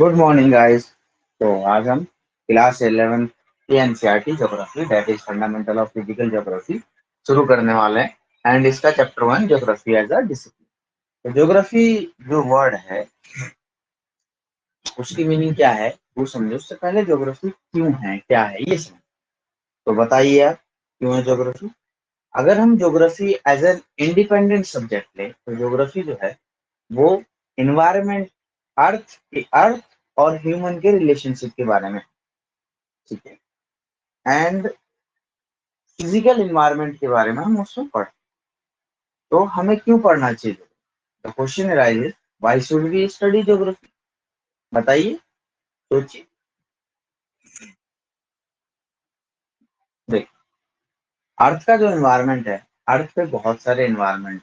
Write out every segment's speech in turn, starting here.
Good morning guys. तो आज हम क्लास 11 की NCERT geography that is fundamental of physical geography शुरू करने वाले हैं एंड इसका chapter 1 geography as a discipline. तो ज्योग्राफी जो वर्ड है उसकी मीनिंग क्या है वो समझो। उससे पहले ज्योग्राफी क्यों है, क्या है ये समझो। तो बताइए आप, क्यों है ज्योग्राफी? अगर हम geography as an independent subject लें तो ज्योग्राफी जो है वो इन्वायरमेंट, अर्थ और ह्यूमन के रिलेशनशिप के बारे में, ठीक है, एंड फिजिकल इन्वायरमेंट के बारे में हम उसमें पढ़। तो हमें क्यों पढ़ना चाहिए? The question arises, why should we study geography? बताइए, सोचिए। देखिए, अर्थ का जो इन्वायरमेंट है, अर्थ पे बहुत सारे इन्वायरमेंट,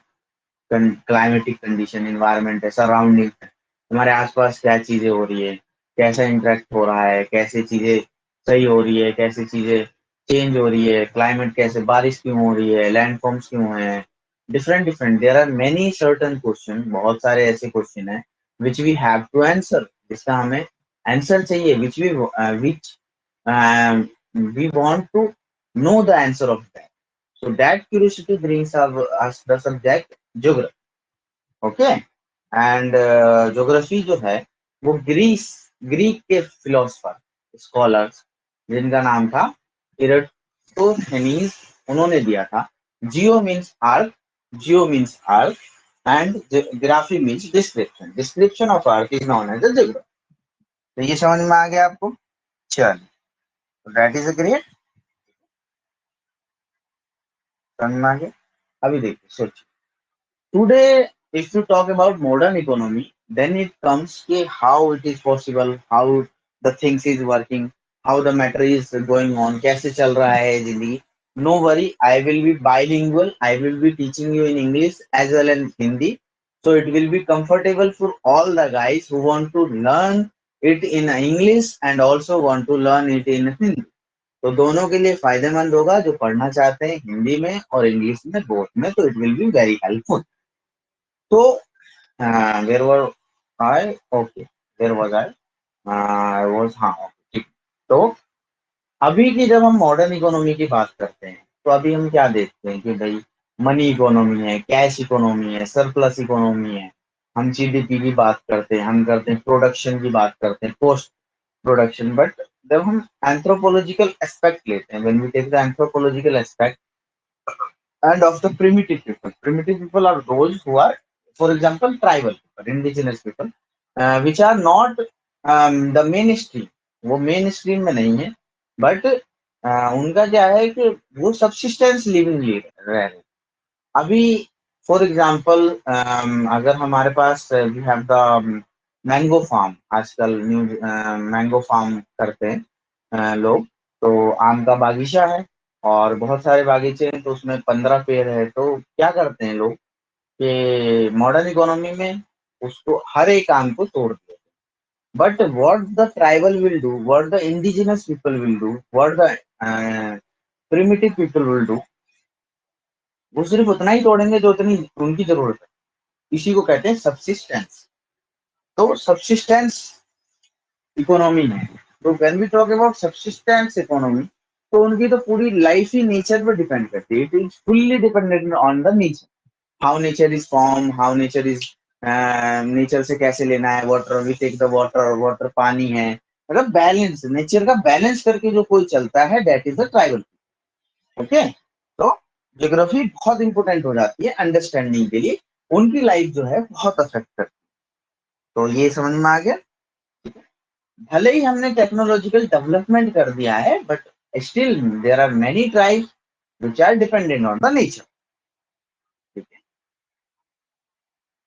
क्लाइमेटिक कंडीशन इन्वायरमेंट है, सराउंडिंग है, हमारे आसपास क्या चीजें हो रही है, कैसा इंटरेक्ट हो रहा है, कैसे चीजें सही हो रही है, कैसे चीजें चेंज हो रही है, क्लाइमेट कैसे, बारिश क्यों हो रही है, लैंड फॉर्म्स क्यों है, different different, there are many certain question, बहुत सारे ऐसे क्वेश्चन है which we have to answer, जिसका हमें आंसर चाहिए, which we want to know the answer of that. So that curiosity brings us the subject geography. Okay, and geography जो है वो ग्रीक के फिलोसफर, स्कॉलर्स, जिनका नाम था इराटोथेनीज, उन्होंने दिया था। Geo means earth, geo means earth and graphy means description, description of earth is known as the geography. तो ये समझ में आ गया आपको? चलिए, दैट इज अ ग्रेट। समझ में आ गया? अभी देखिए, सोचिए। Today, if you talk about modern economy, then it comes to how it is possible, how the things is working, how the matter is going on, कैसे चल रहा है जिंदगी. No worry, I will be bilingual. I will be teaching you in English as well as Hindi. So it will be comfortable for all the guys who want to learn it in English and also want to learn it in Hindi. तो दोनों के लिए फायदेमंद होगा, जो पढ़ना चाहते हैं हिंदी में और इंग्लिश में, बोथ में, तो it will be very helpful. तो where were I? Okay, where was I? I was, हाँ, ओके, ठीक. तो अभी की जब हम मॉडर्न इकोनॉमी की बात करते हैं तो अभी हम क्या देखते हैं कि भाई मनी इकोनॉमी है, कैश इकोनॉमी है, सरप्लस इकोनॉमी है. हम जीडीपी की बात करते हैं, हम करते हैं प्रोडक्शन की बात करते हैं, पोस्ट प्रोडक्शन. बट जब हम एंथ्रोपोलॉजिकल एस्पेक्ट लेते हैं, when we take the anthropological aspect and of the primitive people. Primitive people are those who are, for example, tribal people, indigenous people, which are not the mainstream. वो main stream में नहीं है, but उनका क्या है कि वो subsistence living ले रहे हैं अभी. फॉर एग्जाम्पल, अगर हमारे पास we have the mango farm, आजकल न्यू मैंगो फार्म करते हैं लोग. तो आम का बागीचा है और बहुत सारे बागीचे हैं, तो उसमें 15 पेड़ है. तो क्या करते हैं लोग कि मॉडर्न इकोनॉमी में उसको हर एक आम को तोड़ दिया. But what the tribal will do, what the indigenous people will do, what the primitive people will do, वो सिर्फ उतना ही तोड़ेंगे जो उतनी उनकी जरूरत है. इसी को कहते हैं सबसिस्टेंस. तो सबसिस्टेंस इकोनॉमी है. तो when we talk about subsistence economy, तो उनकी तो पूरी लाइफ ही नेचर पर डिपेंड करती है. It is fully dependent on the nature, how nature is form, how nature is, nature से कैसे लेना है water, we take the water, water पानी है, मतलब बैलेंस, नेचर का बैलेंस करके जो कोई चलता है, that is the tribal. Okay. तो ज्योग्राफी बहुत इंपॉर्टेंट हो जाती है अंडरस्टैंडिंग के लिए, उनकी लाइफ जो है बहुत अफेक्ट करती है. तो ये समझ में आ गया? भले ही हमने टेक्नोलॉजिकल डेवलपमेंट कर दिया है, but still there are many tribes which are dependent on the nature. ठीक है.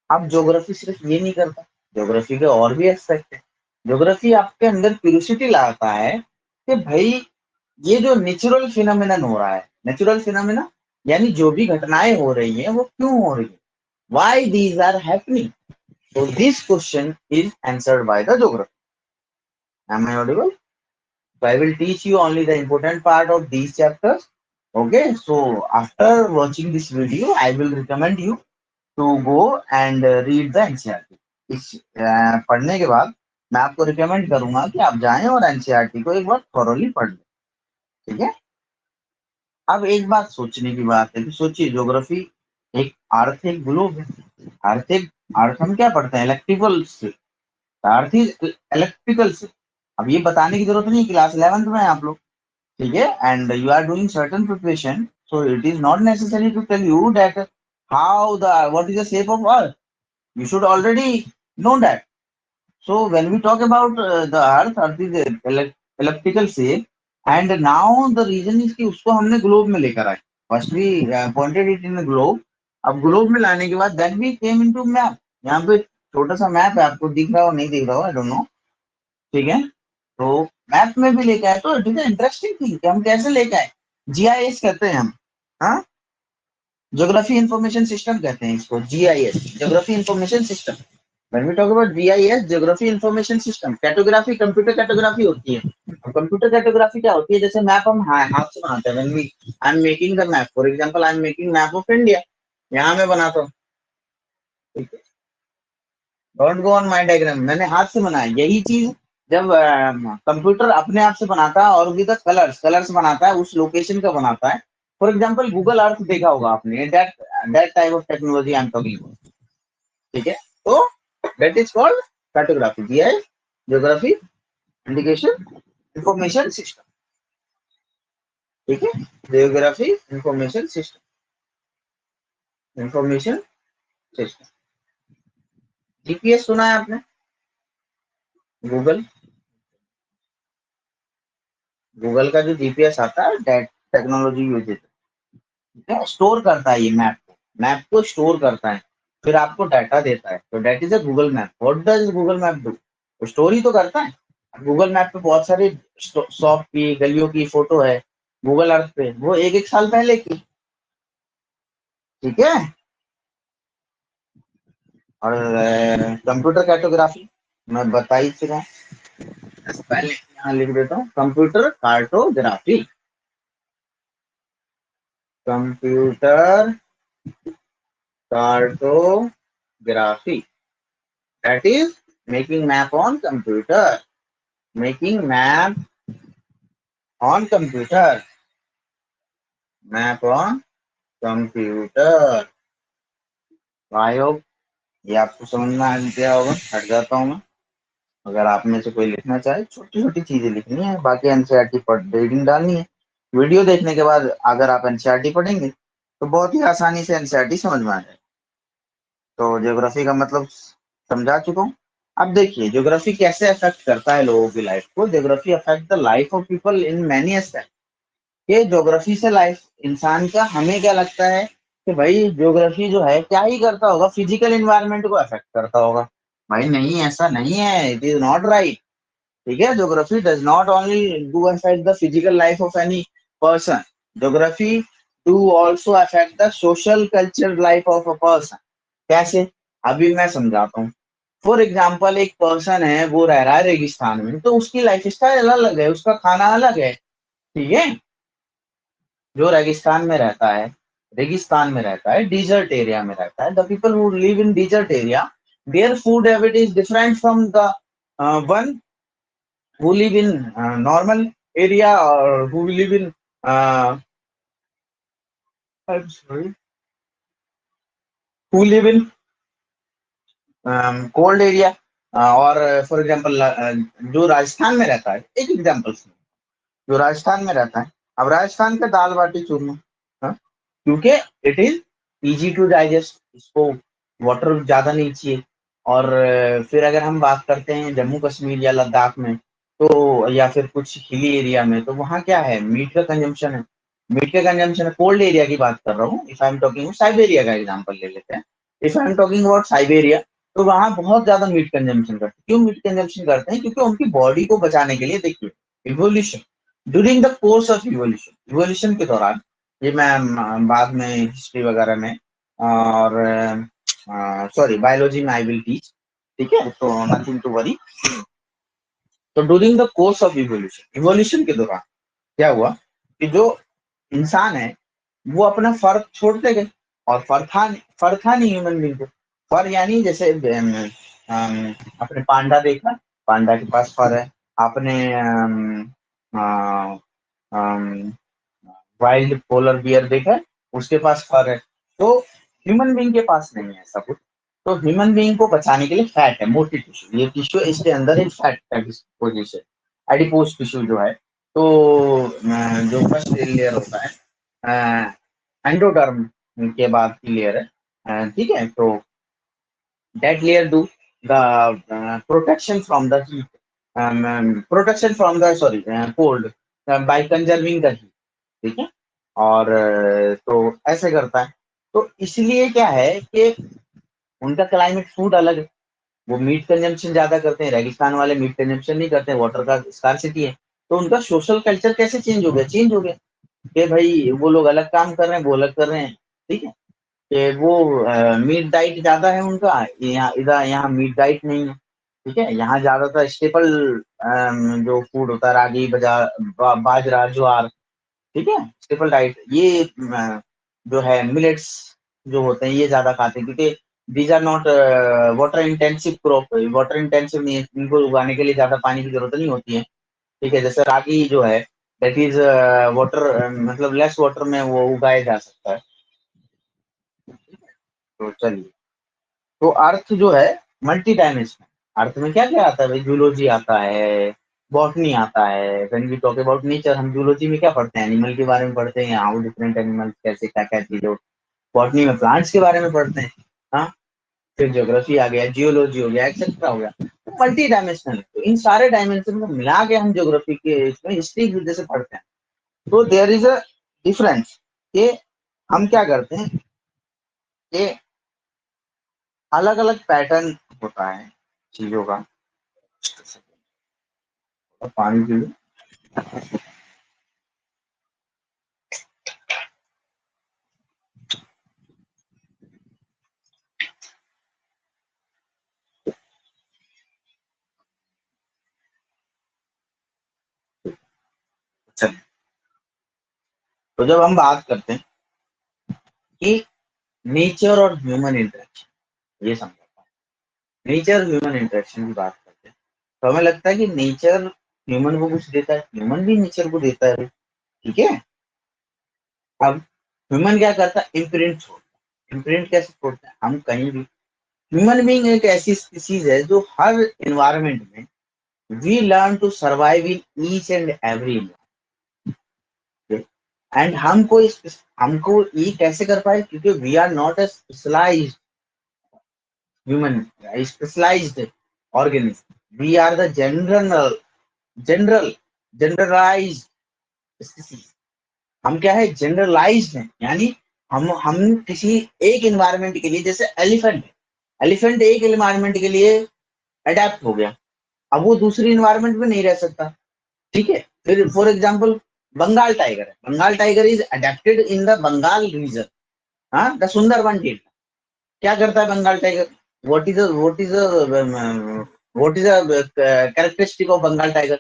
अब ज्योग्राफी सिर्फ ये नहीं करता, ज्योग्राफी के और भी एस्पेक्ट है. ज्योग्राफी आपके अंदर क्यूरियोसिटी लाता है कि भाई ये जो नेचुरल फिनोमिनन हो रहा है, नेचुरल फिनोमिना यानी जो भी घटनाएं हो रही हैं वो क्यों हो रही है, why these are happening. So this question is answered by the geography. Am I audible? So I will teach you only the important part of these chapters. Okay. So after watching this video, I will recommend you to go and read the NCERT. इस पढ़ने के बाद मैं आपको recommend करूंगा कि आप जाएं और एनसीईआरटी को एक बार थॉरोली पढ़ लें। ठीक है। अब एक बात सोचने की बात है कि सोचिए, ज्योग्राफी एक अर्थ, एक ग्लोब है। अर्थ एक अर्थ हम क्या पढ़ते हैं, इलेक्ट्रिकल से। अर्थ इज इलेक्ट्रिकल से। अब ये बताने की जरूरत नहीं, क्लास 11th में है आप लोग। ठीक है, and you are doing certain preparation, so it is not necessary to tell you that how the what is the shape of earth, you should already know that. So when we talk about the earth is a elliptical shape, and now the reason is कि उसको हमने globe में लेकर आए। First we pointed it in globe. अब globe में लाने के बाद then we came into map. यहाँ पे छोटा सा मैप है, आपको दिख रहा हो नहीं दिख रहा हो, आई डोंट नो। ठीक है, तो मैप में भी लेके आए, तो इट इज इंटरेस्टिंग थिंग कि हम कैसे लेके आए। जीआईएस कहते हैं हम, हाँ, ज्योग्राफी इंफॉर्मेशन सिस्टम कहते हैं इसको, GIS, geography information system. When we talk about GIS, Geography Information System, cartography computer cartography होती है। अब कंप्यूटर कैटोग्राफी क्या होती है, जैसे मैप हम हाथ से बनाते हैं। When we I am making the map, for example I am making map of India, यहाँ मैं बनाता हूँ। Don't go on my diagram, मैंने हाथ से बनाया। यही चीज जब कंप्यूटर अपने आप से बनाता है और विद कलर्स कलर्स बनाता है, उस लोकेशन का बनाता है। फॉर एग्जांपल गूगल अर्थ देखा होगा आपने, that that type of technology I am talking about. ठीक है, तो that is called cartography, GIS, geography indication information system. ठीक है, geography information system, information system. GPS सुना है आपने, गूगल, गूगल का जो जीपीएस आता है, दैट टेक्नोलॉजी यूज है, स्टोर करता है ये मैप को, मैप को स्टोर करता है, फिर आपको डाटा देता है। तो that is a Google map. What does Google map do, store ही तो करता है। गूगल मैप पे बहुत सारे शॉप की, गलियों की फोटो है, गूगल अर्थ पे वो एक एक साल पहले की। ठीक है, और कंप्यूटर कैटोग्राफी मैं बता ही चुका हूँ, पहले यहाँ लिख देता हूँ, computer cartography, computer cartography, that is making map on computer, making map on computer, map on computer. I hope ये आपको समझ में आ गया होगा। हट जाता हूँ मैं। अगर आप में से कोई लिखना चाहे, छोटी छोटी चीजें लिखनी है, बाकी एनसीईआरटी पढ़ रीडिंग डालनी है। वीडियो देखने के बाद अगर आप एनसीईआरटी पढ़ेंगे तो बहुत ही आसानी से एनसीईआरटी समझ में आ जाए। तो ज्योग्राफी का मतलब समझा चुका हूँ। अब देखिए ज्योग्राफी कैसे अफेक्ट करता है लोगों की लाइफ को। Geography affect the life of people in many aspect. ये ज्योग्राफी से लाइफ इंसान का, हमें क्या लगता है कि भाई ज्योग्राफी जो है क्या ही करता होगा, फिजिकल इन्वायरमेंट को अफेक्ट करता होगा। भाई नहीं, ऐसा नहीं है, इट इज नॉट राइट। ठीक है, geography does not only do affect the physical life of any person, geography do also affect the social culture life of a person. कैसे, अभी मैं समझाता हूँ। फॉर एग्जाम्पल एक पर्सन है, वो रह रहा है रेगिस्तान में, तो उसकी लाइफ स्टाइल अलग है, उसका खाना अलग है। ठीक है, जो रेगिस्तान में रहता है, रेगिस्तान में रहता है, डिजर्ट एरिया में रहता है, the people who live in desert area, their food habit is different from the one who live in normal area, or who live in I'm sorry, who live in cold area, और for example जो राजस्थान में रहता है, एक example, जो राजस्थान में रहता है, अब राजस्थान का दाल बाटी चूरमा, हाँ, क्योंकि it is easy to digest, इसको वाटर ज्यादा नहीं चाहिए। और फिर अगर हम बात करते हैं जम्मू कश्मीर या लद्दाख में, तो या फिर कुछ हिली एरिया में, तो वहाँ क्या है, मीट का कंजम्पशन है। मीट का कंजम्पशन है, कोल्ड एरिया की बात कर रहा हूँ। If I am talking, Siberia का एग्जाम्पल ले लेते हैं। If I am talking about Siberia, तो वहाँ बहुत ज्यादा मीट कंजम्पशन करते हैं। क्यों मीट कंजम्पशन करते हैं, क्योंकि उनकी बॉडी को बचाने के लिए, देखिए evolution, during the course of evolution, evolution के दौरान, ये मैं बाद में हिस्ट्री वगैरह में और सॉरी बायोलॉजी में आई विल टीच। ठीक है, तो नथिंग टू वरी। तो during the course of evolution, evolution के दौरान क्या हुआ कि जो इंसान है वो अपना फर छोड़ते गए, और फर था नहीं ह्यूमन बींग को। फर यानी जैसे अपने पांडा देखा, पांडा के पास फर है। आपने वाइल्ड पोलर बियर देखा है, उसके पास फर है। तो ह्यूमन बीइंग के पास नहीं है ऐसा कुछ। तो ह्यूमन बीइंग को बचाने के लिए फैट है, मोटी टिश्यू, ये टिश्यू इसके अंदर एक फैट का पोजिशन, एडिपोज टिश्यू जो है। तो जो फर्स्ट लेयर होता है एंडोडर्म के बाद की लेयर है, ठीक है। तो that layer do the protection from the heat, protection from the sorry cold by conserving the heat, ठीक है। और तो ऐसे करता है। तो इसलिए क्या है कि उनका क्लाइमेट फूड अलग है, वो मीट कंजम्पशन ज्यादा करते हैं, रेगिस्तान वाले मीट कंजम्पशन नहीं करते हैं, वाटर का स्कार्सिटी है। तो उनका सोशल कल्चर कैसे चेंज हो गया, चेंज हो गया कि भाई वो लोग अलग काम कर रहे हैं, वो अलग कर रहे हैं, ठीक है। कि वो मीट डाइट ज्यादा है उनका, यहाँ इधर यहाँ मीट डाइट नहीं है, ठीक है। यहाँ ज्यादातर स्टेपल जो फूड होता है, रागी बाजरा ज्वार, ठीक है, स्टेपल डाइट, ये जो है मिलेट्स जो होते हैं ये ज्यादा खाते हैं, क्योंकि these are not water intensive crop, water intensive नहीं है, इनको उगाने के लिए ज्यादा पानी की जरूरत नहीं होती है, ठीक है। जैसे रागी जो है दैट इज वाटर, मतलब लेस वाटर में वो उगाया जा सकता है। तो चलिए, तो अर्थ जो है मल्टी डायमेंशनल, अर्थ में क्या क्या आता है भाई, जूलॉजी आता है, बॉटनी आता है। When we talk about nature, हम जूलॉजी में क्या पढ़ते हैं, एनिमल के बारे में पढ़ते हैं, हाउ डिफरेंट एनिमल कैसे क्या क्या चीजें। बॉटनी में प्लांट्स के बारे में पढ़ते हैं, हाँ। फिर ज्योग्राफी आ गया, जियोलॉजी हो गया, एक्सेट्रा हो गया। तो मल्टी डायमेंशनल है, तो इन सारे डायमेंशन को मिला के हम ज्योग्राफी के इसमें हिस्ट्री की वजह से पढ़ते हैं। तो देयर इज अ डिफरेंस कि हम क्या करते हैं कि अलग अलग पैटर्न होता है चीजों का। और पानी पी लो। चलिए, तो जब हम बात करते हैं कि नेचर और ह्यूमन इंटरेक्शन, ये समझो, नेचर ह्यूमन इंटरेक्शन की बात करते हैं, तो हमें लगता है कि नेचर ह्यूमन को कुछ देता है, ह्यूमन भी नेचर को देता है, ठीक है। अब ह्यूमन क्या करता है, इम्प्रिंट छोड़ता है। इम्प्रिंट कैसे छोड़ता है, हम कहीं भी, ह्यूमन बीइंग एक ऐसी स्पीसीज है जो हर एनवायरमेंट में we learn to survive in each and every and हमको ये कैसे कर पाए, क्योंकि we are not a specialized human, specialized organism, we are the general generalized species. हम क्या है, जनरलाइज्ड हैं, यानी हम किसी एक एनवायरनमेंट के लिए, जैसे एलिफेंट है, एलिफेंट एक एनवायरनमेंट के लिए अडेप्ट हो गया, अब वो दूसरी एनवायरनमेंट में नहीं रह सकता, ठीक है। फिर फॉर एग्जाम्पल बंगाल टाइगर है, Bengal tiger is adapted in the Bengal region, हाँ, द सुंदरबन डेल्टा। क्या करता है Bengal tiger, what is what is characteristic of Bengal tiger,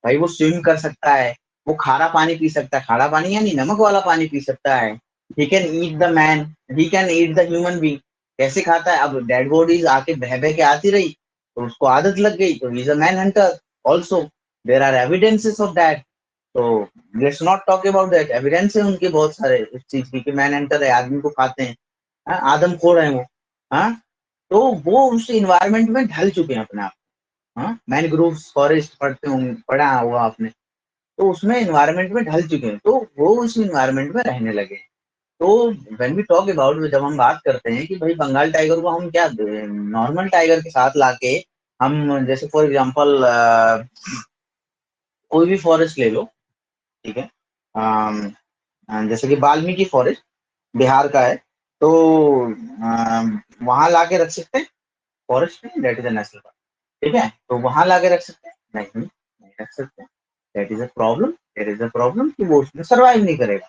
भाई वो स्विम कर सकता है, वो खारा पानी पी सकता है, खारा पानी यानी नमक वाला पानी पी सकता है, he can eat the man, he can eat the human being. कैसे खाता है, अब डेड बॉडीज आके बह बह के आती रही तो उसको आदत लग गई, तो is a man hunter also, there are evidences of that. तो let's not talk about that, evidence है उनके बहुत सारे इस चीज की कि मैन हंटर है, आदमी को खाते हैं, हाँ, आदमखोर है वो, हाँ। तो वो उस इन्वायरमेंट में ढल चुके हैं अपने आप, हाँ, मैनग्रोव फॉरेस्ट पढ़ा हुआ आपने, तो उसमें इन्वायरमेंट में ढल चुके हैं, तो वो उस इन्वायरमेंट में रहने लगे हैं। तो व्हेन वी टॉक अबाउट, जब हम बात करते हैं कि भाई बंगाल टाइगर को हम क्या नॉर्मल टाइगर के साथ लाके, हम जैसे फॉर एग्जांपल कोई भी फॉरेस्ट ले लो, ठीक है, जैसे कि वाल्मीकि फॉरेस्ट बिहार का है, तो वहां लाके रख सकते हैं, फॉरेस्ट में, that is a national park, ठीक है, तो वहां लाके रख सकते हैं, नहीं नहीं रख सकते, that is a problem, there is a problem कि वो उसमें सर्वाइव नहीं करेगा,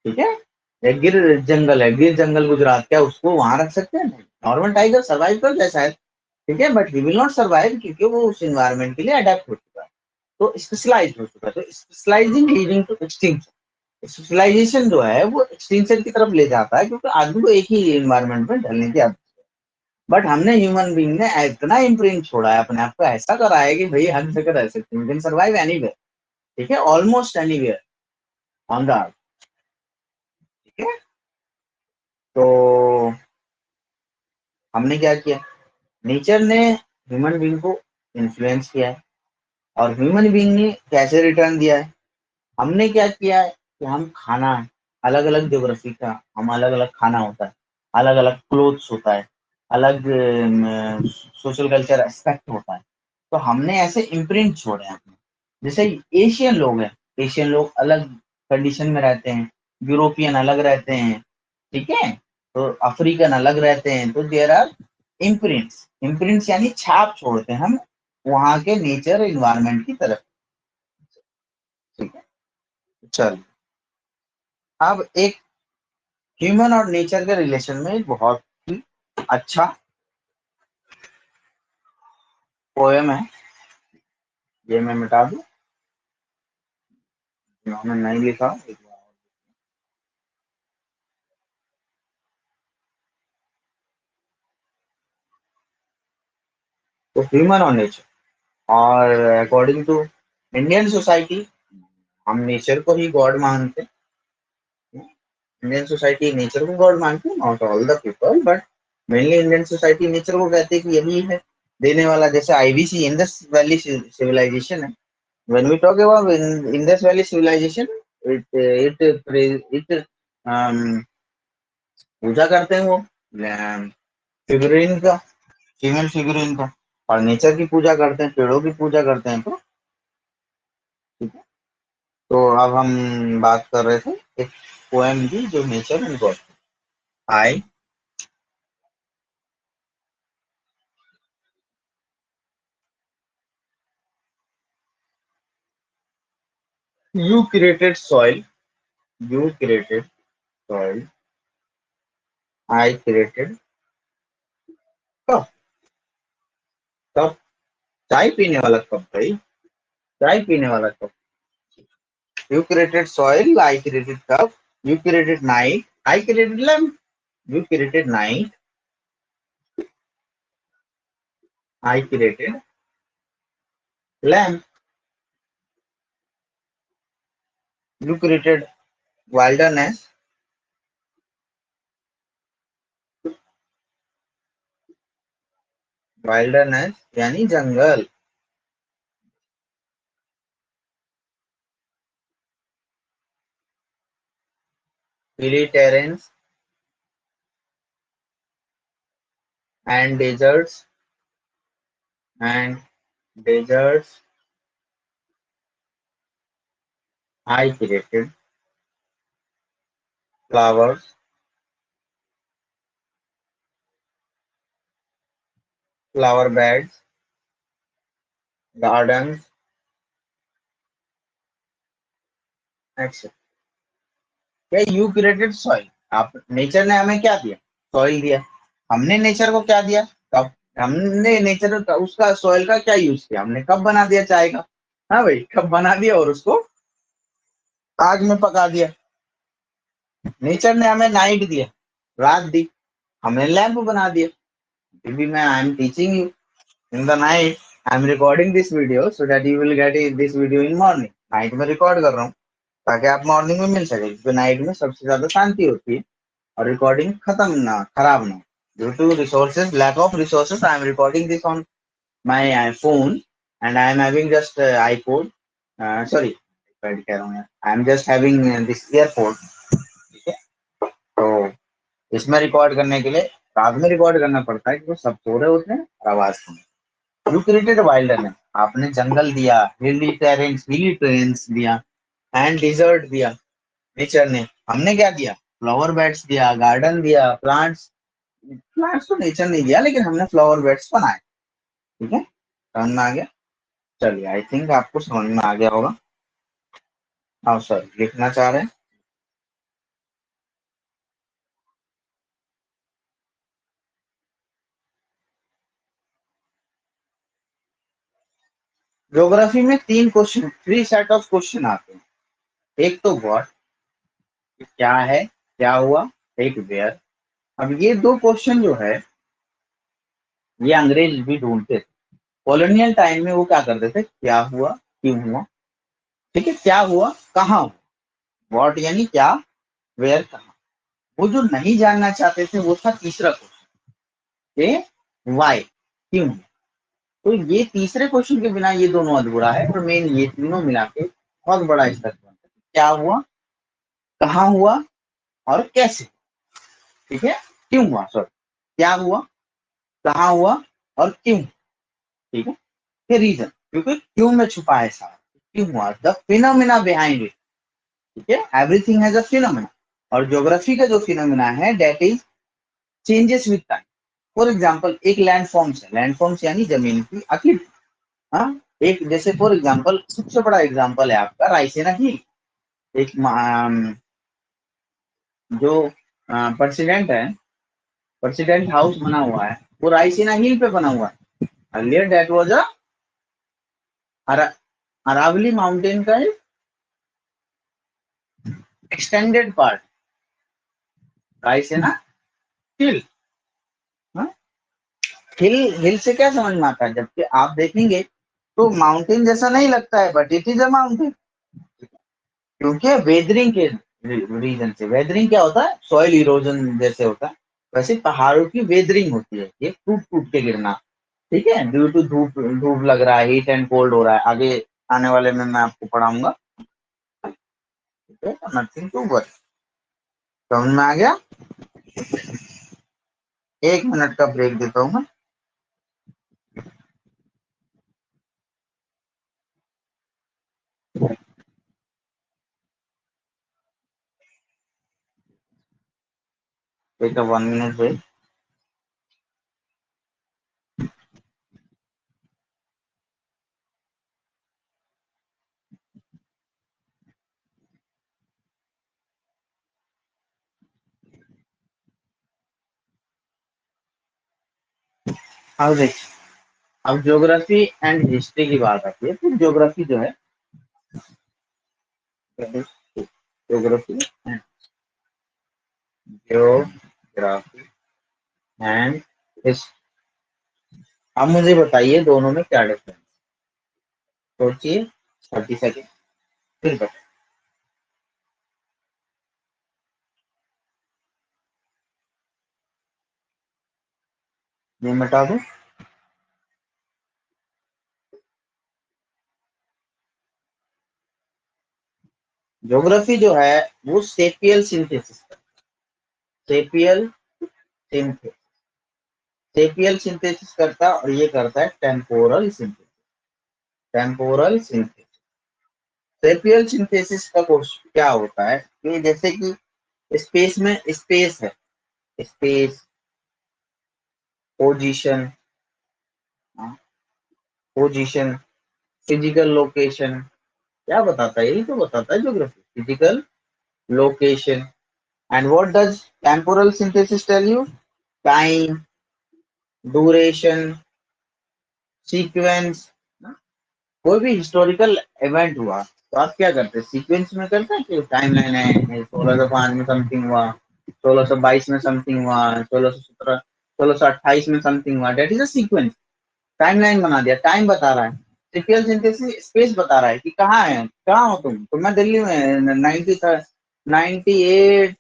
ठीक है। एक गिर जंगल है, गिर जंगल गुजरात, क्या उसको वहां रख सकते हैं, नहीं, नॉर्मल टाइगर सर्वाइव कर जाए शायद, ठीक है, but he will not survive क्योंकि वो उस एनवायरमेंट के लिए अडेप्ट हो चुका है, तो स्पेशलाइज हो चुका है, तो specializing leading to extinction, specialization जो है वो एक्सटिंक्शन की तरफ ले जाता है, क्योंकि आदमी को एक ही एनवायरमेंट में ढलने की आदत है। बट हमने ह्यूमन बीइंग ने इतना इम्प्रिंट छोड़ा है अपने आप को, ऐसा करा है कि भाई हर जगह रह सकते हैं, कैन सर्वाइव एनीवेयर, ठीक है, almost anywhere on the earth, ठीक है। तो हमने क्या किया, नेचर ने ह्यूमन बीइंग को इन्फ्लुएंस किया है, और ह्यूमन बीइंग ने कैसे रिटर्न दिया है, हमने क्या किया है कि हम खाना, अलग अलग ज्योग्राफी का हम अलग अलग खाना होता है, अलग अलग क्लोथ्स होता है, अलग सोशल कल्चर एस्पेक्ट होता है, तो हमने ऐसे इम्प्रिंट छोड़े हैं अपने। जैसे एशियन लोग हैं, एशियन लोग अलग कंडीशन में रहते हैं, यूरोपियन अलग रहते हैं, ठीक है, तो अफ्रीकन अलग रहते हैं, तो देयर आर इम्प्रिंट्स, इम्प्रिंट्स यानी छाप छोड़ते हैं हम वहां के नेचर इन्वायरमेंट की तरफ, ठीक है। चल, अब एक ह्यूमन और नेचर के रिलेशन में एक बहुत ही अच्छा पोयम है, ये मैं मिटा दूं, इन्होंने नहीं लिखा एक बार। तो ह्यूमन और नेचर, और अकॉर्डिंग टू इंडियन सोसाइटी, हम नेचर को ही गॉड मानते हैं। इंडियन सोसाइटी नेचर को गॉड मानती है, not all the people but mainly Indian society nature को कहते हैं कि यही है देने वाला, जैसे आईवीसी इंडस वैली सिविलाइजेशन है। When we talk about Indus Valley civilization, it पूजा करते हैं वो फिगरीन का, फीमेल फिगरीन का, और नेचर की पूजा करते हैं, पेड़ों की पूजा करते हैं, तो ठीक है। तो अब हम बात कर रहे थे एक पोएम की जो nature and God, I you created soil, you created soil, I created cup, cup, चाय पीने वाला कप भाई, चाय पीने वाला cup. You created soil, I created cup. You created night, I created lamp. You created night, I created lamp. You created wilderness, wilderness यानी जंगल, hilly terrains and and deserts. I created flowers, flower beds, gardens, etc. क्या you created soil, आप nature ने हमें क्या दिया, soil दिया, हमने nature को क्या दिया, कप, हमने नेचर का उसका सॉइल का क्या यूज किया, हमने कप बना दिया चाय का, हाँ भाई कप बना दिया और उसको आग में पका दिया। नेचर ने हमें नाइट दिया, रात दी, हमने लैंप बना दिया। अभी मैं I am teaching you in the night, I am recording this video so that you will get this video in morning, night में रिकॉर्ड कर रहा हूँ ताकि आप मॉर्निंग में मिल सके, क्योंकि नाइट में सबसे ज्यादा शांति होती है और रिकॉर्डिंग खत्म ना, खराब ना, due to resources, lack of resources, I am recording this on my phone and I am having just iPod, sorry, कह रहा हूँ यार, I am just having this earphone, ठीक है। तो इसमें रिकॉर्ड करने के लिए रात में रिकॉर्ड करना पड़ता है क्योंकि सब सो रहे होते हैं और आवाज सुन। यू क्रिएटेड वाइल्डनेस, आपने जंगल दिया, हिली ट्रेन्स दिया, एंड डिजर्ट दिया नेचर ने, हमने क्या दिया, फ्लावर बेड्स दिया, गार्डन दिया, प्लांट्स, प्लांट्स तो नेचर नहीं दिया लेकिन हमने फ्लावर बेड्स बनाए, ठीक है, समझ में आ गया। चलिए आई थिंक आपको समझ में आ गया होगा। हाँ सर, लिखना चाह रहे हैं। ज्योग्राफी में तीन question, three set of question आते हैं, एक तो व्हाट, क्या है, क्या हुआ, एक वेयर। अब ये दो क्वेश्चन जो है ये अंग्रेज भी ढूंढते थे। कॉलोनियल टाइम में वो क्या करते थे, क्या हुआ, क्यों हुआ, ठीक है, क्या हुआ, कहाँ हुआ, व्हाट यानी क्या, वेयर कहाँ। वो जो नहीं जानना चाहते थे वो था तीसरा क्वेश्चन, वाई, क्यों। तो ये तीसरे क्वेश्चन के बिना ये दोनों अधूरा है, और मेन ये तीनों मिला के बहुत बड़ा स्ट्रक्चर बनता है, क्या हुआ, कहाँ हुआ, और कैसे। ठीक है, क्यों हुआ, सॉरी, क्या हुआ, कहाँ हुआ, और क्यों। ठीक है, ये रीजन, क्योंकि क्यों में छुपा है सारा, क्यों हुआ, द फिनोमिना बिहाइंड इट। ठीक है, एवरीथिंग हैज अ फिनोमिना। और ज्योग्राफी का जो फिनोमिना है that is changes with time. For example एक लैंड फॉर्म्स है, लैंड फॉर्म्स यानी जमीन की आकृति। हाँ, एक जैसे फॉर एग्जाम्पल सबसे बड़ा एग्जाम्पल है आपका रायसेना हिल। एक जो प्रेसिडेंट है, प्रेसिडेंट हाउस बना हुआ है, वो रायसीना हिल पे बना हुआ है। Earlier that was a Aravalli mountain का एक्सटेंडेड पार्ट, रायसीना हिल। हाँ? हिल, हिल से क्या समझ में आता है, जबकि आप देखेंगे तो माउंटेन जैसा नहीं लगता है, but it is a mountain. क्योंकि वेदरिंग के रीजन से, वेदरिंग क्या होता है, सॉइल इरोजन जैसे होता है, वैसे पहाड़ों की वेदरिंग होती है, ये टूट टूट के गिरना। ठीक है, ड्यू टू धूप, धूप लग रहा है, हीट एंड कोल्ड हो रहा है, आगे आने वाले में मैं आपको पढ़ाऊंगा। ठीक है, नथिंग टू वरी। समझ में आ गया। 1 मिनट का ब्रेक देता हूँ मैं। Take a 1 minute break. अब देखिए, अब ज्योग्राफी एंड हिस्ट्री की बात आती है, तो ज्योग्राफी जो है, geography and geography and history. अब मुझे बताइए दोनों में क्या डिफरेंस, सोचिए, 30 सेकेंड, फिर बताइए। ये मिटा दो। ज्योग्राफी जो है वो spatial synthesis, spatial synthesis, spatial synthesis करता है, और ये करता है temporal synthesis, temporal synthesis. Spatial synthesis का कोर्स क्या होता है कि जैसे कि स्पेस में स्पेस है, space, position, position, physical location, क्या बताता है, यही तो बताता है geography, physical location. And what does temporal synthesis tell you, time, duration, sequence. कोई भी हिस्टोरिकल इवेंट हुआ तो आप क्या करते हैं, सीक्वेंस में करते हैं कि टाइम लाइन है, 1605 में समथिंग हुआ, 1622 में समथिंग हुआ, 1617, 1628 में समथिंग हुआ, date is a sequence. Time line बना दिया, टाइम बता रहा है। सीक्वेंस सिंथेसिस स्पेस बता रहा है कि कहाँ है, कहाँ हो तुम, तो मैं दिल्ली में 98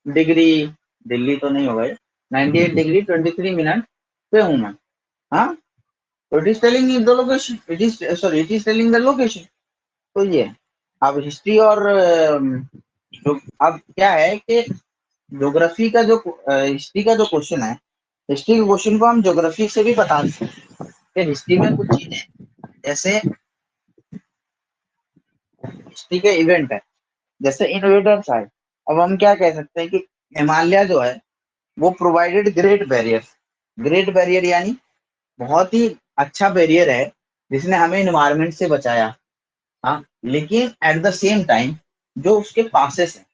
डिग्री, दिल्ली तो नहीं होगा, 98 डिग्री 23 मिनट पे हूँ मैं। हाँ, तो it is telling the location, it is sorry, it is telling the location. तो ये अब हिस्ट्री और जो अब क्या है कि ज्योग्राफी का जो हिस्ट्री का जो क्वेश्चन है, हिस्ट्री के क्वेश्चन को हम ज्योग्राफी से भी बता सकते हैं। हिस्ट्री में कुछ चीजें जैसे हिस्ट्री के इवेंट है, जैसे इन्वेडर्स आए। अब हम क्या कह सकते हैं कि हिमालय जो है वो provided great barrier, great barrier यानी बहुत ही अच्छा बैरियर है जिसने हमें इन्वायरमेंट से बचाया। हाँ, लेकिन एट द सेम टाइम जो उसके पासेस हैं,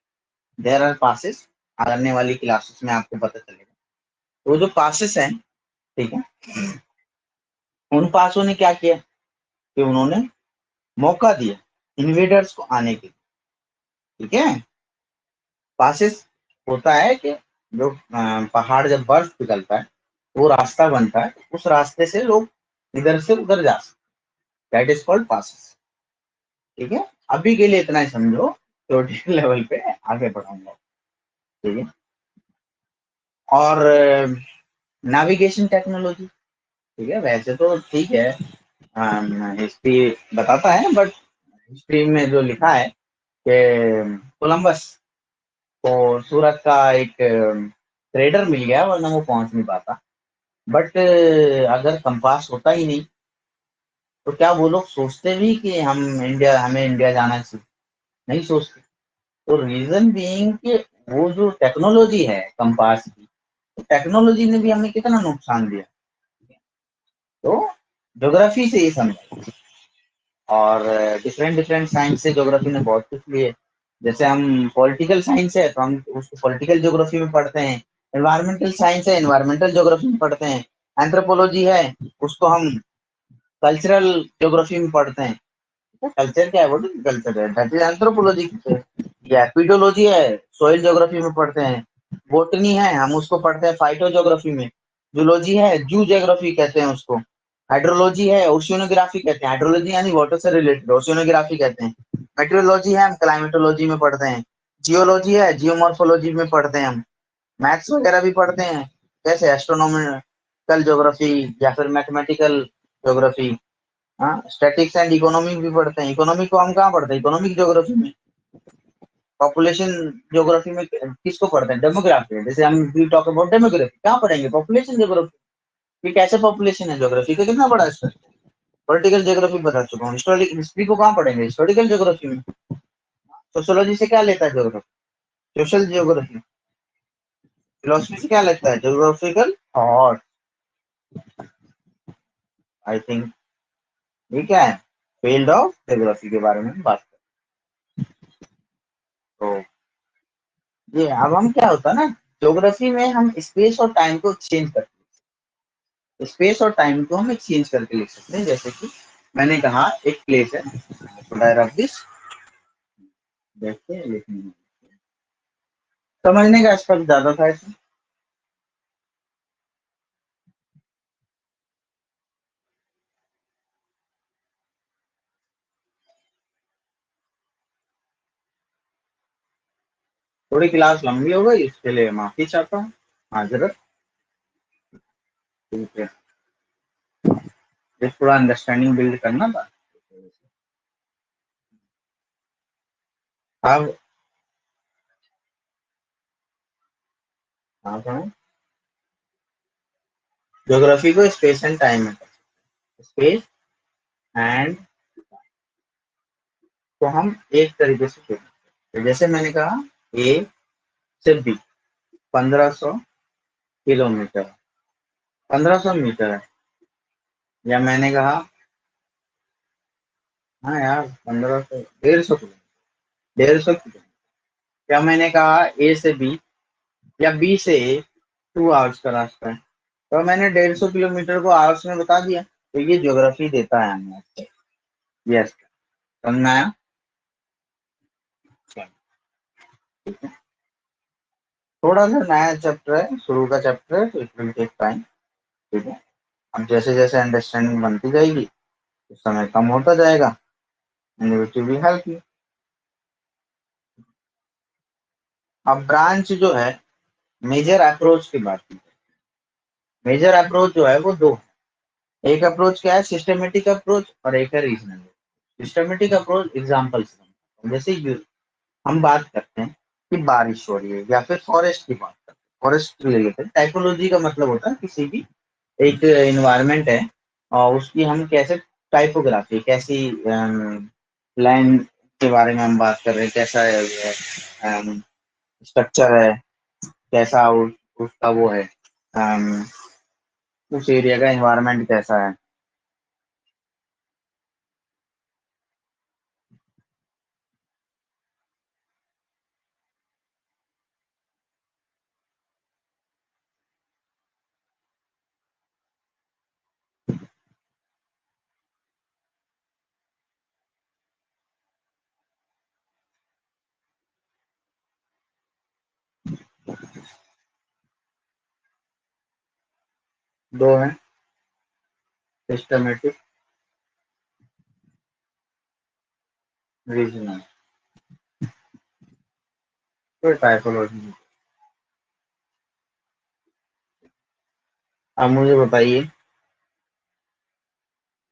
देयर आर पासेस, आने वाली क्लासेस में आपको पता चलेगा। तो जो पासेस हैं, ठीक है, उन पासों ने क्या किया कि उन्होंने मौका दिया इन्वेडर्स को आने के लिए। ठीक है, पासेस होता है कि जो पहाड़ जब बर्फ पिघलता है वो रास्ता बनता है, उस रास्ते से लोग इधर से उधर जा सकते, दैट इज कॉल्ड पासेस। ठीक है, अभी के लिए इतना ही समझो, थ्योरेटिकल लेवल पे आगे बढ़ाऊंगा। ठीक है। और नेविगेशन टेक्नोलॉजी, ठीक है, वैसे तो ठीक है, हिस्ट्री बताता है, बट हिस्ट्री में जो लिखा है कि कोलंबस को सूरत का एक ट्रेडर मिल गया, वरना वो पहुंच नहीं पाता। बट अगर कंपास होता ही नहीं, तो क्या वो लोग सोचते भी कि हमें इंडिया जाना चाहिए? नहीं सोचते। तो रीजन बीइंग कि वो जो टेक्नोलॉजी है कंपास की, तो टेक्नोलॉजी ने भी हमें कितना नुकसान दिया। तो ज्योग्राफी से ये समझ। और डिफरेंट डिफरेंट साइंस से ज्योग्राफी ने बहुत कुछ लिए। जैसे हम पॉलिटिकल साइंस है तो हम उसको पॉलिटिकल ज्योग्राफी में पढ़ते हैं, एनवायरमेंटल साइंस है एनवायरमेंटल ज्योग्राफी में पढ़ते हैं, एंथ्रोपोलॉजी है उसको हम कल्चरल ज्योग्राफी में पढ़ते हैं। कल्चर क्या है, व्हाट इज कल्चर है, दैट इज एंथ्रोपोलॉजी। या एपिडोलॉजी है, सोइल ज्योग्राफी में पढ़ते हैं। बोटनी है, हम उसको पढ़ते हैं फाइटो ज्योग्राफी में। जूलॉजी है, जू ज्योग्राफी कहते हैं उसको। हाइड्रोलॉजी है, ओशियोनोग्राफी कहते हैं, हाइड्रोलॉजी यानी वाटर से रिलेटेड, ओशियोनोग्राफी कहते हैं। मेट्रोलॉजी है, हम क्लाइमेटोलॉजी में पढ़ते हैं। जियोलॉजी है, जियोमॉर्फोलॉजी में पढ़ते हैं हम। मैथ्स वगैरह भी पढ़ते हैं, जैसे एस्ट्रोनॉमिकल ज्योग्राफी या फिर मैथमेटिकल ज्योग्राफी। हाँ, स्टैटिक्स एंड इकोनॉमिक भी पढ़ते हैं। इकोनॉमिक को हम कहाँ पढ़ते हैं, इकोनॉमिक ज्योग्राफी में। पॉपुलेशन ज्योग्राफी में किसको पढ़ते हैं, डेमोग्राफी। जैसे हम वी टॉक अबाउट डेमोग्राफी, कहाँ पढ़ेंगे, पॉपुलेशन ज्योग्राफी। कि कैसे पॉपुलेशन है, ज्योग्राफी का कितना बड़ा है। पॉलिटिकल ज्योग्राफी बता चुका हूँ, हिस्टोरिक हिस्ट्री को कहाँ पढ़ेंगे, हिस्टोरिकल ज्योग्राफी में। सोशियोलॉजी से क्या लेता है ज्योग्राफी, सोशल ज्योग्राफी। फिलोसफी से क्या लेता है, ज्योग्राफिकल थॉट। आई थिंक ये क्या है, फील्ड ऑफ ज्योग्राफी के बारे में बात करो। तो ये अब हम क्या होता है ना, ज्योग्राफी में हम स्पेस और टाइम को चेंज करते हैं, स्पेस और टाइम को हम एक्सचेंज करके लिख सकते हैं। जैसे कि मैंने कहा एक प्लेस है, should I rub this? देखते हैं लिखने में। समझने का एस्पेक्ट ज्यादा था इसमें। थोड़ी क्लास लंबी हो गई, इसके लिए माफी चाहता हूँ, माजरत। ठीक है, थोड़ा अंडरस्टैंडिंग बिल्ड करना था। अब आप ज्योग्राफी को स्पेस एंड टाइम में, स्पेस एंड, तो हम एक तरीके से देखते हैं। तो जैसे मैंने कहा ए से बी 1500 किलोमीटर, 1500 मीटर है। या मैंने कहा, हाँ यार 1500, 150 किलोमीटर, 150 किलोमीटर। या मैंने कहा ए से बी या बी से ए 2 आवर्स का रास्ता है, तो मैंने 150 किलोमीटर को आवर्स में बता दिया। तो ये ज्योग्राफी देता है हमें। यस, समझ में आया। ठीक है, थोड़ा सा नया चैप्टर है, शुरू का चैप्टर है, तो इट विल टेक टाइम। ठीक है, अब जैसे जैसे अंडरस्टैंडिंग बनती जाएगी, उस समय कम होता जाएगा, and which will help you. अब ब्रांच जो है, मेजर अप्रोच की बात की। मेजर अप्रोच जो है वो दो है। एक अप्रोच क्या है, सिस्टमेटिक अप्रोच, और एक है रीजनल। सिस्टमेटिक अप्रोच एग्जाम्पल, जैसे हम बात करते हैं कि बारिश हो रही है, या फिर फॉरेस्ट की बात करते हैं, फॉरेस्ट रिलेटेड टाइपोलॉजी का मतलब होता है किसी भी एक इन्वायरमेंट है और उसकी हम कैसे टाइपोग्राफी, कैसी लैंड के बारे में हम बात कर रहे हैं, कैसा स्ट्रक्चर है, कैसा उसका वो है, अम, उस एरिया का एनवायरनमेंट कैसा है। दो हैं, सिस्टमेटिक, रीजनल। तो टाइपोलॉजी। अब मुझे बताइए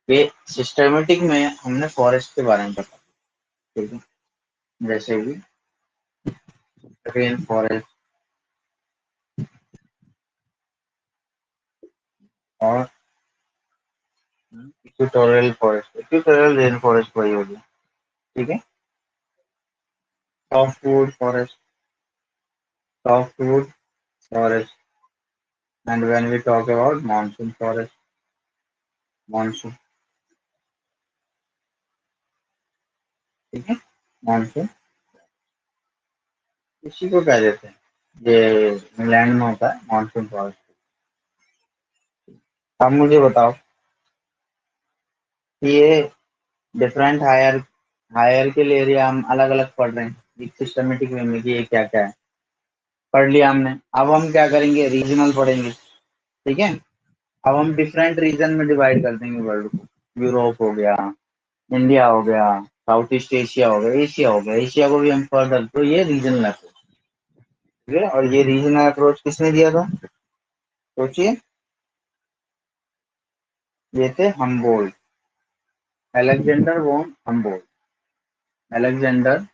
कि सिस्टमेटिक में हमने फॉरेस्ट के बारे में पढ़ा, ठीक है, जैसे कि रेन फॉरेस्ट और equatorial forest. Equatorial rain forest वही हो गया, ठीक है। Softwood forest, softwood forest, and when we talk about monsoon forest, monsoon, ठीक है, मॉनसून, इसी को कह देते हैं, ये इंग्लैंड में होता है मॉनसून फॉरेस्ट। अब मुझे बताओ कि ये डिफरेंट हायर हायर के एरिया हम अलग अलग पढ़ रहे हैं, एक सिस्टमेटिक वे में कि ये क्या क्या है, पढ़ लिया हमने। अब हम क्या करेंगे, रीजनल पढ़ेंगे, ठीक है। अब हम डिफरेंट रीजन में डिवाइड कर देंगे वर्ल्ड को। यूरोप हो गया, इंडिया हो गया, साउथ ईस्ट एशिया हो गया, एशिया हो गया, एशिया को भी हम फर्दर, तो ये रीजनल अप्रोच, ठीक है। और ये रीजनल अप्रोच किसने दिया था, सोचिए। ये थे हम्बोल्ट, अलेक्जेंडर वोन हम्बोल्ट, अलेक्जेंडर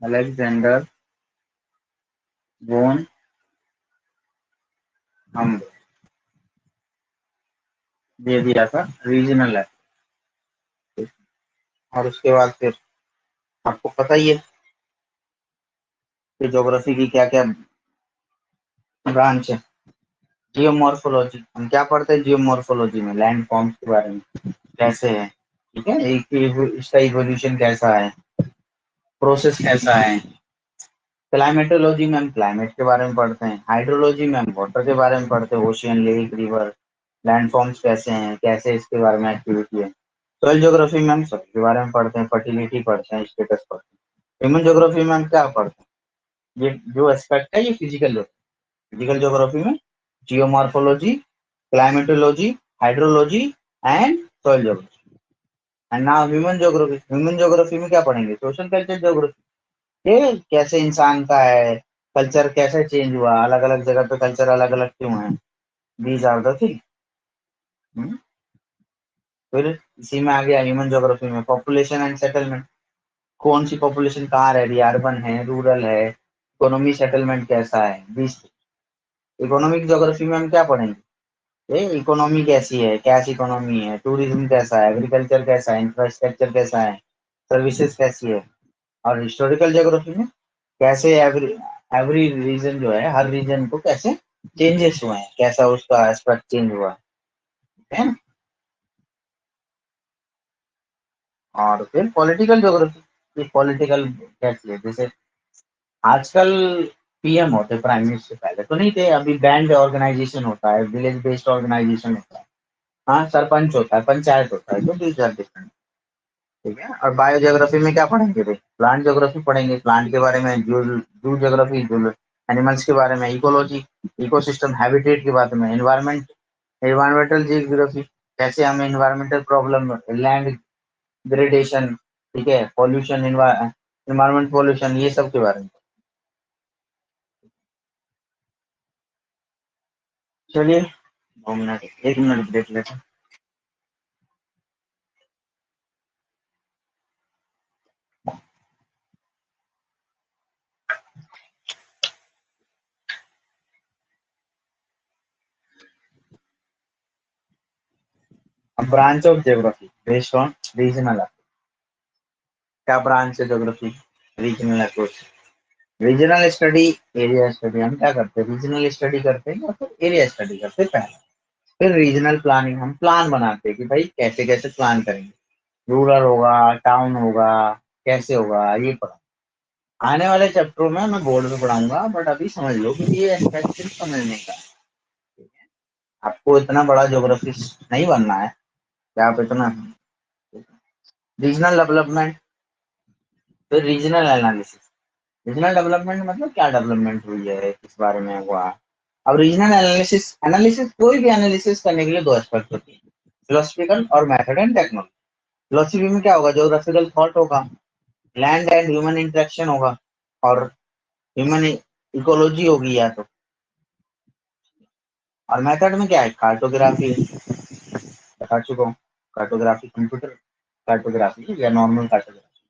अलेक्जेंडर वोन हम्बोल्ट, ये दिया था रीजनल अप्रोच। और उसके बाद फिर आपको पता ही है कि ज्योग्राफी की क्या क्या ब्रांच है। जियोमॉर्फोलॉजी, हम क्या पढ़ते हैं जियोमॉर्फोलॉजी में, लैंड फॉर्म्स के बारे में, कैसे है, ठीक है, इसका इवोल्यूशन कैसा है, प्रोसेस कैसा है। क्लाइमेटोलॉजी में हम क्लाइमेट के बारे में पढ़ते हैं, हाइड्रोलॉजी में हम वाटर के बारे में पढ़ते हैं, ocean, lake, river, land forms कैसे हैं, कैसे इसके बारे में एक्टिविटी है। सॉइल ज्योग्राफी में हम सबके बारे में पढ़ते हैं, फर्टिलिटी पढ़ते हैं, स्टेटस पढ़ते हैं। ह्यूमन ज्योग्राफी में हम क्या पढ़ते हैं, ये जो एस्पेक्ट है ये फिजिकल, फिजिकल ज्योग्राफी में geomorphology, climatology, hydrology and soil geography. And now human geography, human geography में क्या पढ़ेंगे, सोशल कल्चर ज्योग्राफी, ये कैसे इंसान का है, कल्चर कैसे चेंज हुआ, अलग अलग जगह पे कल्चर अलग अलग क्यों है, दीज आर द थिंग। फिर इसी में आ गया ह्यूमन ज्योग्राफी में पॉपुलेशन एंड सेटलमेंट, कौन सी पॉपुलेशन कहाँ रह रही है, अर्बन है, रूरल है, इकोनॉमी सेटलमेंट कैसा है, बीस। इकोनॉमिक ज्योग्राफी में हम क्या पढ़ेंगे, ये इकोनॉमी कैसी है, कैश इकोनॉमी है, टूरिज्म कैसा है, एग्रीकल्चर कैसा है, इंफ्रास्ट्रक्चर कैसा है, सर्विसेज कैसी है। और हिस्टोरिकल ज्योग्राफी में कैसे एवरी एवरी रीजन जो है, हर रीजन को कैसे चेंजेस हुए हैं, कैसा उसका एस्पेक्ट चेंज हुआ है ना। और फिर पॉलिटिकल ज्योग्राफी, ये पॉलिटिकल कैसी है, जैसे आजकल पीएम होते, प्राइम मिनिस्टर, पहले तो नहीं थे, अभी बैंड ऑर्गेनाइजेशन होता है, विलेज बेस्ड ऑर्गेनाइजेशन होता है, हाँ, सरपंच होता है, पंचायत होता है, तो दीज आर डिफरेंट, ठीक है। और बायो ज्योग्राफी में क्या पढ़ेंगे भाई, प्लांट ज्योग्राफी पढ़ेंगे, प्लांट के बारे में, जू ज्योग्राफी, जू एनिमल्स के बारे में, इकोलॉजी, इकोसिस्टम हैबिटेट के बारे में, एनवायरमेंट, एनवायरमेंटल जियोग्राफी, कैसे हमें एनवायरमेंटल प्रॉब्लम, लैंड ग्रेडेशन, ठीक है, पॉल्यूशन, एनवायरमेंट पॉल्यूशन, ये सब के बारे में। चलिए 2 मिनट, 1 मिनट देख लेते हैं। अब branch of geography based on regional, क्या ब्रांच है geography, regional approach. Regional study, area study, हम क्या करते हैं, रीजनल स्टडी करते हैं या फिर एरिया स्टडी करते हैं पहले। फिर रीजनल प्लानिंग, हम प्लान बनाते हैं कि भाई कैसे कैसे प्लान करेंगे, रूरल होगा, टाउन होगा, कैसे होगा, ये पढ़ा। आने वाले चैप्टरों में मैं बोर्ड पे पढ़ाऊंगा, बट अभी समझ लो कि ये एस्पेक्ट सिर्फ समझने का है। आपको इतना बड़ा ज्योग्राफी नहीं बनना है कि आप इतना। रीजनल डेवलपमेंट, फिर रीजनल एनालिसिस। रीजनल डेवलपमेंट मतलब क्या डेवलपमेंट हुई है, किस बारे में हुआ, अब रीजनल एनालिसिस एनालिसिस कोई भी एनालिसिस करने के लिए दो एस्पेक्ट होती है, फिलोसफिकल और मेथड एंड टेक्नोलॉजी। फिलोसफी में क्या होगा, जोग्राफिकल थॉट होगा, लैंड एंड ह्यूमन इंटरेक्शन होगा, और ह्यूमन इकोलॉजी होगी या तो। और मेथड में क्या है, कार्टोग्राफी है, बता चुका हूँ, कार्टोग्राफी कंप्यूटर कार्टोग्राफी या नॉर्मल कार्टोग्राफी।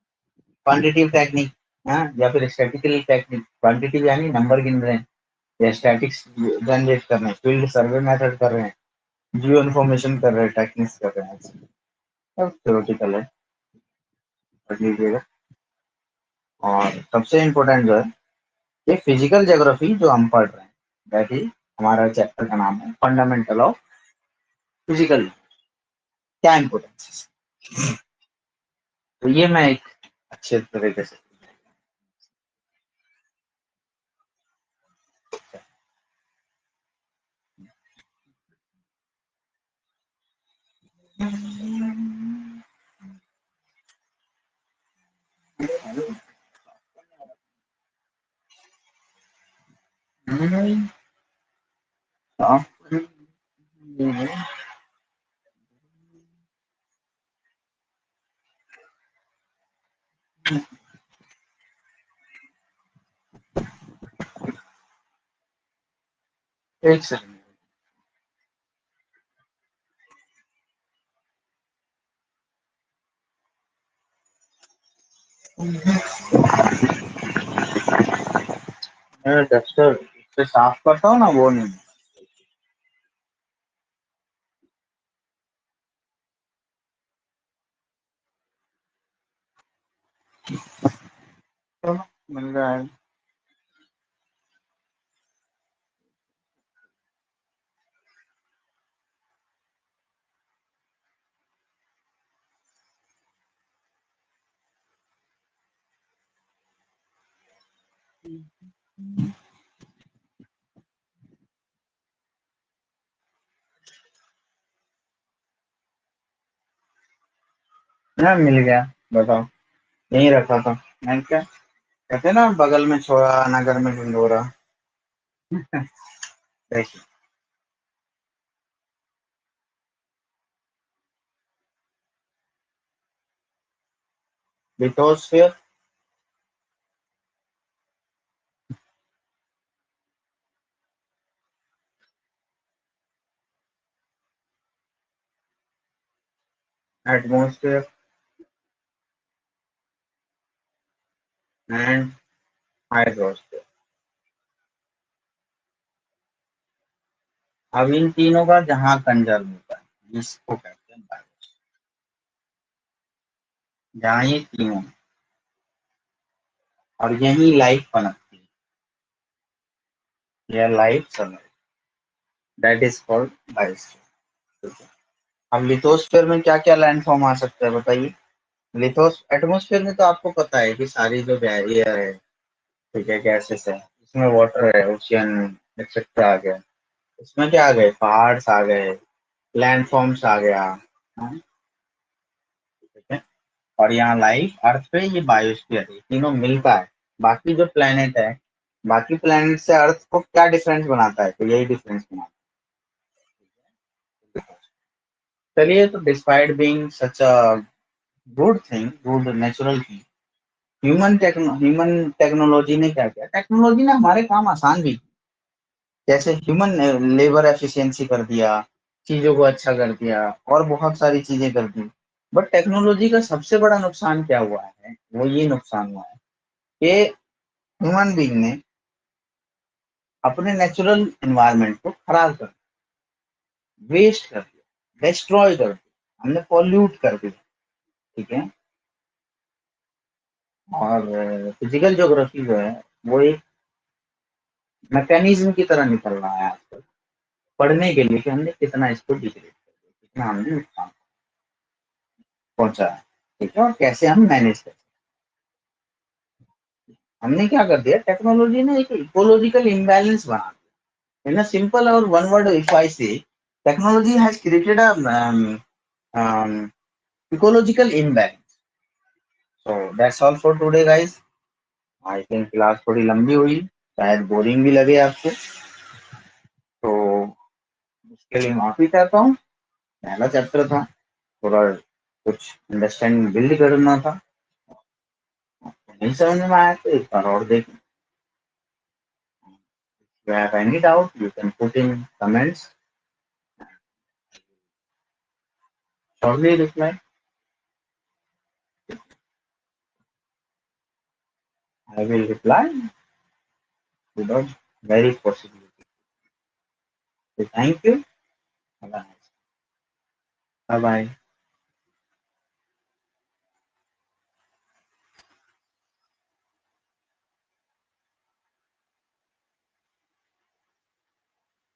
क्वांटिटिव टेक्निक, हाँ, या फिर स्टैटिकल टेक्निक, क्वांटिटिव यानी नंबर गिन रहे हैं, या स्टैटिक्स जनरेट कर रहे हैं, फील्ड सर्वे मेथड कर रहे हैं, जियो इन्फॉर्मेशन कर रहे हैं, टेक्निक्स कर रहे हैं, सब थ्योरेटिकल है, पढ़ लीजिएगा। और सबसे इम्पोर्टेंट जो है, ये फिजिकल ज्योग्राफी जो हम पढ़ रहे हैं, दैट इज, हमारा चैप्टर का नाम है फंडामेंटल ऑफ फिजिकल। क्या इम्पोर्टेंस है, तो ये मैं एक अच्छे तरीके से एक सेकंड। मैं डस्टर से साफ करता हूँ ना, वो नहीं। चलो, मिल जाएगा। ना मिल गया, बताओ। यहीं रखा था मैं, क्या कहते हैं ना, बगल में छोरा नगर में ढिंढोरा। देखिए, लिथोस्फीयर, एटमोस्फेयर एंड हाइड्रोस्फीयर। अब इन तीनों का जहाँ कंजर्व होता है, इसको कहते हैं बायोस्फीयर। जहाँ ये तीनों, और यही लाइफ पनपती है, यह लाइफ चल, दैट इज कॉल्ड बायोस्फीयर। अब लिथोस्फीयर में क्या क्या लैंड फॉर्म आ सकता है, बताइए। लिथोस एटमोस्फेयर में तो आपको पता है कि सारी जो एयर है, ठीक है, गैसेस है, इसमें वाटर है, ओशियन एक्सेट्रा आ गया। इसमें क्या आ गए, पहाड़ आ गए, लैंडफॉर्म्स आ गया, हाँ, ठीक है। और यहाँ लाइफ अर्थ पे, ये बायोस्फीयर, ये तीनों मिलता है। बाकी जो प्लेनेट है, बाकी प्लेनेट से अर्थ को क्या डिफरेंस बनाता है, तो यही डिफरेंस बनाता है। चलिए, तो despite being such a good thing, good natural thing, human technology ने क्या किया, टेक्नोलॉजी ने हमारे काम आसान भी, जैसे ह्यूमन लेबर एफिशिएंसी कर दिया, चीजों को अच्छा कर दिया, और बहुत सारी चीजें कर दी। बट टेक्नोलॉजी का सबसे बड़ा नुकसान क्या हुआ है, वो ये नुकसान हुआ है कि ह्यूमन बीइंग ने अपने नेचुरल एनवायरनमेंट को खराब कर दिया, वेस्ट कर दिया, डिस्ट्रॉय कर दिया, हमने पॉल्यूट कर दिया, ठीक है। और फिजिकल ज्योग्राफी जो है, वो एक मैकेनिज्म की तरह निकल रहा है आजकल, पढ़ने के लिए कि हमने कितना इसको डिग्रेड कर दिया, कितना हमने नुकसान पहुंचा है, ठीक है, और कैसे हम मैनेज करें। हमने क्या कर दिया, टेक्नोलॉजी ने एक इकोलॉजिकल इम्बैलेंस बना दिया। इन अ सिंपल और वन वर्ड इफ आई से, technology has created a ecological imbalance. So that's all for today guys. I think class थोड़ी लंबी हुई, शायद बोरिंग भी लगे आपको। के लिए माफी चाहता हूँ। पहला चैप्टर था, थोड़ा कुछ अंडरस्टैंडिंग बिल्ड करना था, नहीं समझ में आया तो एक बार और देख। If you have any doubt, you can put in comments. Shortly reply. I will reply without very possibility. So thank you. Bye bye.